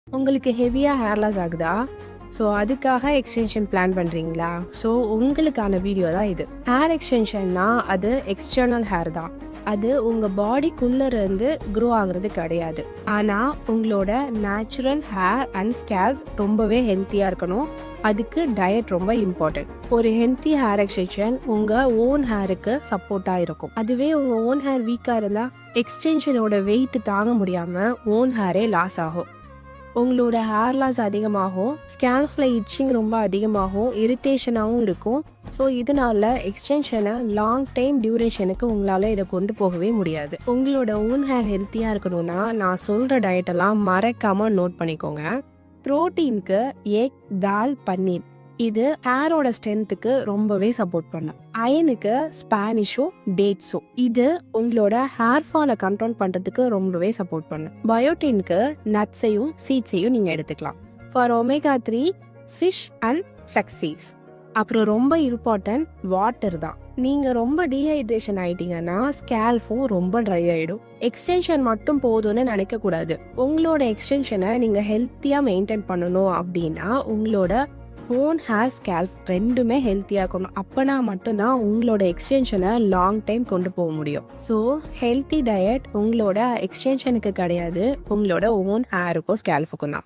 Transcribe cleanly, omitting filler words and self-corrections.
உங்களுக்கு ஹெவியாக hair loss ஆகுதா? ஸோ அதுக்காக எக்ஸ்டென்ஷன் பிளான் பண்ணுறீங்களா? ஸோ உங்களுக்கான வீடியோ தான் இது. ஹேர் எக்ஸ்டென்ஷன்னா அது எக்ஸ்டர்னல் ஹேர் தான். அது உங்கள் பாடிக்குள்ளேருந்து க்ரோ ஆகுறது கிடையாது. ஆனால் உங்களோட நேச்சுரல் ஹேர் அண்ட் ஸ்கேல்ப் ரொம்பவே ஹெல்த்தியாக இருக்கணும். அதுக்கு டயட் ரொம்ப இம்பார்ட்டன்ட். ஒரு ஹெல்த்தி ஹேர் எக்ஸ்டென்ஷன் உங்கள் ஓன் ஹேருக்கு சப்போர்ட்டாக இருக்கும். அதுவே உங்கள் ஓன் ஹேர் வீக்காக இருந்தால் எக்ஸ்டென்ஷனோட வெயிட் தாங்க முடியாமல் ஓன் ஹேரே லாஸ் ஆகும். உங்களோட ஹேர் லாஸ் அதிகமாகும், ஸ்கேல்ஃபில் இச்சிங் ரொம்ப அதிகமாகும், இரிட்டேஷனாகவும் இருக்கும். ஸோ இதனால எக்ஸ்டென்ஷனை லாங் டைம் டியூரேஷனுக்கு உங்களால் இதை கொண்டு போகவே முடியாது. உங்களோட ஓன் ஹேர் ஹெல்த்தியாக இருக்கணும்னா நான் சொல்கிற டயட்டெல்லாம் மறக்காமல் நோட் பண்ணிக்கோங்க. ப்ரோட்டீனுக்கு எக், தால், பன்னீர் இது ஹேரோட ஸ்ட்ரென்த்துக்கு ரொம்பவே சப்போர்ட் பண்ணும். அயனுக்கு ஸ்பானிஷும் டேட்ஸும் இது உங்களோட ஹேர் ஃபாலை கண்ட்ரோல் பண்ணுறதுக்கு ரொம்பவே சப்போர்ட் பண்ணும். பயோட்டினுக்கு நட்ஸையும் சீட்ஸையும் நீங்கள் எடுத்துக்கலாம். For omega 3 fish and flaxseeds. அப்புறம் ரொம்ப இம்பார்ட்டன்ட் வாட்டர் தான். நீங்கள் ரொம்ப டீஹைட்ரேஷன் ஆகிட்டீங்கன்னா ஸ்கேல்ஃபும் ரொம்ப ட்ரை ஆகிடும். எக்ஸ்டென்ஷன் மட்டும் போதும்னு நினைக்கக்கூடாது. உங்களோட எக்ஸ்டென்ஷனை நீங்கள் ஹெல்த்தியாக மெயின்டைன் பண்ணணும் அப்படின்னா உங்களோட ஓன் ஹேர் ஸ்கேல்ப் ரெண்டுமே ஹெல்த்தியாக இருக்கணும். அப்போனா மட்டும்தான் உங்களோட எக்ஸ்டென்ஷனை லாங் டைம் கொண்டு போக முடியும். ஸோ ஹெல்த்தி டயட் உங்களோட எக்ஸ்டென்ஷனுக்கு கிடையாது, உங்களோட ஓன் ஹேருக்கும் ஸ்கேல்ஃபுக்கும் தான்.